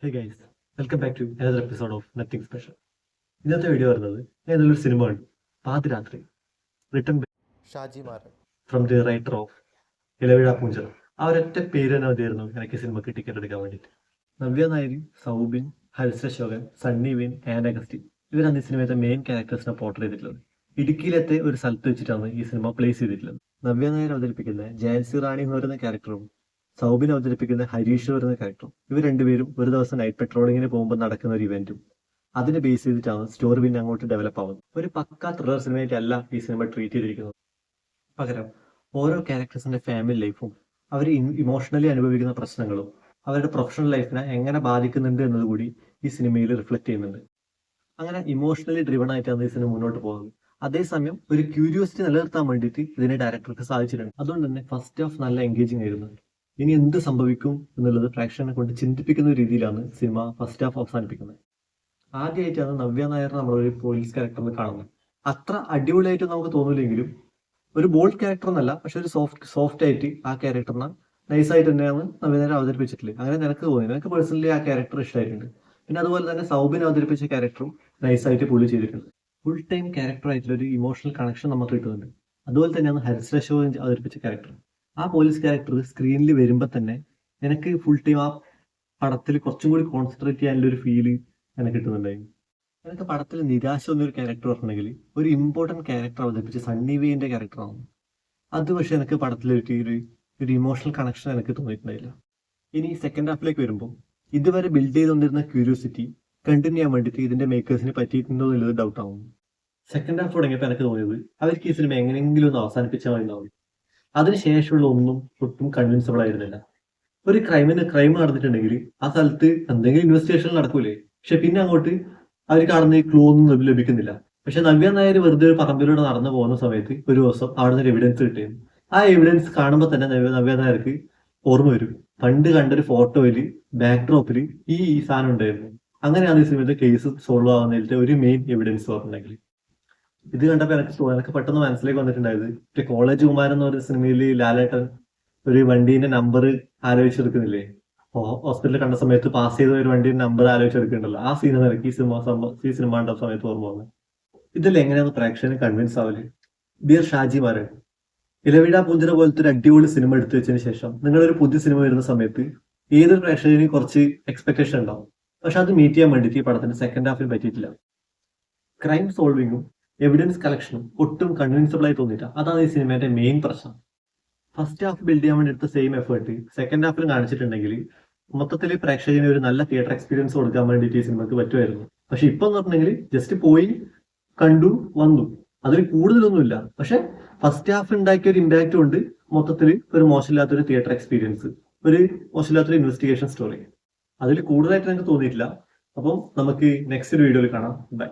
Hey guys, welcome back to another episode of nothing special. ഇന്നത്തെ video വരുന്നത് ഞാൻ നല്ലൊരു സിനിമ കണ്ടു, Pathirathri, written Shaji Maran from the writer of Elaveezha Poonchira. ആ ഒരൊറ്റ പേര് തന്നെ മതിയായിരുന്നു എനിക്ക് സിനിമയ്ക്ക് ടിക്കറ്റ് എടുക്കാൻ വേണ്ടിയിട്ട്. നവ്യ നായരി, സൗബിൻ, ഹരിശ്ര അശോകൻ, സണ്ണി വെയിൻ, ആൻ അഗസ്റ്റിൻ ഇവരാണ് ഈ സിനിമയുടെ മെയിൻ ക്യാരക്ടേഴ്സിനെ പോർട്രേറ്റ് ചെയ്തിട്ടുള്ളത്. ഇടുക്കിയിലത്തെ ഒരു സ്ഥലത്ത് വെച്ചിട്ടാണ് ഈ സിനിമ പ്ലേസ് ചെയ്തിട്ടുള്ളത്. നവ്യ നായർ അവതരിപ്പിക്കുന്ന ജയൻസി റാണി എന്ന് പറയുന്ന ക്യാരക്ടറും സൗബിൻ അവതരിപ്പിക്കുന്ന ഹരീഷ് വരുന്ന ക്യാരക്ടറും ഇവർ രണ്ടുപേരും ഒരു ദിവസം നൈറ്റ് പെട്രോളിങ്ങിന് പോകുമ്പോൾ നടക്കുന്ന ഒരു ഇവന്റും അതിനെ ബേസ് ചെയ്തിട്ടാണ് സ്റ്റോറി പിന്നെ അങ്ങോട്ട് ഡെവലപ്പ് ആവുന്നത്. ഒരു പക്കാ ത്രില്ലർ സിനിമയായിട്ട് അല്ല ഈ സിനിമ ട്രീറ്റ് ചെയ്തിരിക്കുന്നത്. പകരം ഓരോ ക്യാരക്ടേഴ്സിന്റെ ഫാമിലി ലൈഫും അവർ ഇമോഷണലി അനുഭവിക്കുന്ന പ്രശ്നങ്ങളും അവരുടെ പ്രൊഫഷണൽ ലൈഫിനെ എങ്ങനെ ബാധിക്കുന്നുണ്ട് എന്നതുകൂടി ഈ സിനിമയിൽ റിഫ്ലക്ട് ചെയ്യുന്നുണ്ട്. അങ്ങനെ ഇമോഷണലി ഡ്രിവൺ ആയിട്ടാണ് ഈ സിനിമ മുന്നോട്ട് പോകുന്നത്. അതേസമയം ഒരു ക്യൂരിയോസിറ്റി നിലനിർത്താൻ വേണ്ടിയിട്ട് ഇതിനെ ഡയറക്ടർക്ക് സാധിച്ചിട്ടുണ്ട്. അതുകൊണ്ട് തന്നെ ഫസ്റ്റ് ഹാഫ് നല്ല എൻഗേജിങ് ആയിരുന്നു. ഇനി എന്ത് സംഭവിക്കും എന്നുള്ളത് പ്രേക്ഷകനെ കൊണ്ട് ചിന്തിപ്പിക്കുന്ന രീതിയിലാണ് സിനിമ ഫസ്റ്റ് ഹാഫ് അവസാനിപ്പിക്കുന്നത്. ആദ്യമായിട്ടാണ് നവ്യ നായർ നമ്മളൊരു പോലീസ് ക്യാരക്ടറിൽ കാണുന്നത്. അത്ര അടിപൊളിയായിട്ട് നമുക്ക് തോന്നില്ലെങ്കിലും ഒരു ബോൾഡ് ക്യാരക്ടർ എന്നല്ല, പക്ഷെ ഒരു സോഫ്റ്റ് ആയിട്ട് ആ ക്യാരക്ടറിനെ നൈസായിട്ട് തന്നെയാണ് നവ്യ നായർ അവതരിപ്പിച്ചിട്ടുള്ളത്. അങ്ങനെ നിനക്ക് തോന്നി, എനിക്ക് പേഴ്സണലി ആ ക്യാരക്ടർ ഇഷ്ടമായിട്ടുണ്ട്. പിന്നെ അതുപോലെ തന്നെ സൗബിൻ അവതരിപ്പിച്ച ക്യാരക്ടറും നൈസായിട്ട് പുള്ളി ചെയ്തിട്ടുണ്ട്. ഫുൾ ടൈം ക്യാരക്ടർ ആയിട്ടുള്ള ഒരു ഇമോഷണൽ കണക്ഷൻ നമുക്ക് കിട്ടുന്നുണ്ട്. അതുപോലെ തന്നെയാണ് ഹരിശ്ര അശോകൻ അവതരിപ്പിച്ച ക്യാരക്ടർ. ആ പോലീസ് ക്യാരക്ടർ സ്ക്രീനിൽ വരുമ്പോൾ തന്നെ എനിക്ക് ഫുൾ ടൈം ആ പടത്തിൽ കുറച്ചും കൂടി കോൺസെൻട്രേറ്റ് ചെയ്യാനുള്ള ഒരു ഫീല് എനിക്ക് കിട്ടുന്നുണ്ടായിരുന്നു. എനിക്ക് പടത്തിൽ നിരാശ എന്നൊരു ക്യാരക്ടർ പറഞ്ഞെങ്കിൽ ഒരു ഇമ്പോർട്ടൻറ്റ് ക്യാരക്ടർ അവതരിപ്പിച്ച് സണ്ണി വെയിൻ്റെ ക്യാരക്ടറാണ്. അത് പക്ഷെ എനിക്ക് പടത്തിലേക്ക് ഒരു ഇമോഷണൽ കണക്ഷൻ എനിക്ക് തോന്നിയിട്ടുണ്ടായില്ല. ഇനി സെക്കൻഡ് ഹാഫിലേക്ക് വരുമ്പോൾ ഇതുവരെ ബിൽഡ് ചെയ്തുകൊണ്ടിരുന്ന ക്യൂരിയോസിറ്റി കണ്ടിന്യൂ ചെയ്യാൻ വേണ്ടിയിട്ട് ഇതിന്റെ മേക്കേഴ്സിന് പറ്റിയിട്ടുണ്ടോ എന്നുള്ളത് ഡൗട്ട് ആവും. സെക്കൻഡ് ഹാഫ് തുടങ്ങിയപ്പോൾ എനിക്ക് തോന്നിയത് അവർക്ക് ഈ സിനിമ എങ്ങനെയെങ്കിലും ഒന്ന് അവസാനിപ്പിച്ചാൽ മതി. അതിനുശേഷമുള്ള ഒന്നും ഒട്ടും കൺവിൻസബിൾ ആയിരുന്നില്ല. ഒരു ക്രൈം നടന്നിട്ടുണ്ടെങ്കിൽ ആ സ്ഥലത്ത് എന്തെങ്കിലും ഇൻവെസ്റ്റിഗേഷൻ നടക്കൂലേ, പക്ഷെ പിന്നെ അങ്ങോട്ട് അവർ കാണുന്ന ഈ ക്ലൂ ഒന്നും ലഭിക്കുന്നില്ല. പക്ഷെ നവ്യ നായർ വെറുതെ ഒരു പറമ്പിലൂടെ നടന്നു പോകുന്ന സമയത്ത് ഒരു ദിവസം അവിടെ നിന്ന് എവിഡൻസ് കിട്ടിയിരുന്നു. ആ എവിഡൻസ് കാണുമ്പോൾ തന്നെ നവ്യ നായർക്ക് ഓർമ്മ വരും, പണ്ട് കണ്ടൊരു ഫോട്ടോയില് ബാക്ക്ഡ്രോപ്പിൽ ഈ സാധനം ഉണ്ടായിരുന്നു. അങ്ങനെയാണ് ഈ സിനിമയുടെ കേസ് സോൾവ് ആവുന്നതിന്റെ ഒരു മെയിൻ എവിഡൻസ് പറഞ്ഞിട്ടുണ്ടെങ്കിൽ. ഇത് കണ്ടപ്പോൾ എനിക്ക് പെട്ടെന്ന് മനസ്സിലേക്ക് വന്നിട്ടുണ്ടായത് കോളേജ് കുമാരൻ എന്ന് പറയുന്ന സിനിമയിൽ ലാലേട്ടൻ ഒരു വണ്ടീന്റെ നമ്പർ ആലോചിച്ചെടുക്കുന്നില്ലേ, ഹോസ്പിറ്റലിൽ കണ്ട സമയത്ത് പാസ് ചെയ്ത ഒരു വണ്ടീന്റെ നമ്പർ ആലോചിച്ചെടുക്കുന്നുണ്ടല്ലോ. ആ സീൻ എനിക്ക് ഈ സിനിമ കണ്ട സമയത്ത് ഓർമ്മ വന്നത്. ഇതിൽ എങ്ങനെയാണ് പ്രേക്ഷകന് കൺവിൻസ് ആവല്? ഡിയർ ഷാജി മാരൻ, ഇലവിഴ പൂഞ്ചിറ പോലത്തെ ഒരു അടിപൊളി സിനിമ എടുത്തു വെച്ചതിന് ശേഷം നിങ്ങളൊരു പുതിയ സിനിമ വരുന്ന സമയത്ത് ഏതൊരു പ്രേക്ഷകന് കുറച്ച് എക്സ്പെക്ടേഷൻ ഉണ്ടാവും. പക്ഷെ അത് മീറ്റ് ചെയ്യാൻ വേണ്ടിയിട്ട് ഈ പടത്തിന്റെ സെക്കൻഡ് ഹാഫിൽ പറ്റിയിട്ടില്ല. ക്രൈം സോൾവിങ്ങും എവിഡൻസ് കളക്ഷനും ഒട്ടും കൺവിൻസിബിൾ ആയി തോന്നിയില്ല. അതാണ് ഈ സിനിമയുടെ മെയിൻ പ്രശ്നം. ഫസ്റ്റ് ഹാഫ് ബിൽഡ് ചെയ്യാൻ വേണ്ടി എടുത്ത സെയിം എഫേർട്ട് സെക്കൻഡ് ഹാഫിൽ കാണിച്ചിട്ടുണ്ടെങ്കിൽ മൊത്തത്തിൽ പ്രേക്ഷകന് ഒരു നല്ല തിയേറ്റർ എക്സ്പീരിയൻസ് കൊടുക്കാൻ വേണ്ടിയിട്ട് ഈ സിനിമക്ക് പറ്റുമായിരുന്നു. പക്ഷെ ഇപ്പൊ എന്ന് പറഞ്ഞെങ്കിൽ ജസ്റ്റ് പോയി കണ്ടു വന്നു, അതിൽ കൂടുതലൊന്നുമില്ല. പക്ഷെ ഫസ്റ്റ് ഹാഫ് ഉണ്ടാക്കിയ ഒരു ഇമ്പാക്റ്റ് കൊണ്ട് മൊത്തത്തിൽ ഒരു മോശമില്ലാത്തൊരു തിയേറ്റർ എക്സ്പീരിയൻസ്, ഒരു മോശമില്ലാത്തൊരു ഇൻവെസ്റ്റിഗേഷൻ സ്റ്റോറി, അതിൽ കൂടുതലായിട്ട് എനിക്ക് തോന്നിയിട്ടില്ല. അപ്പം നമുക്ക് നെക്സ്റ്റ് വീഡിയോയിൽ കാണാം. ബൈ.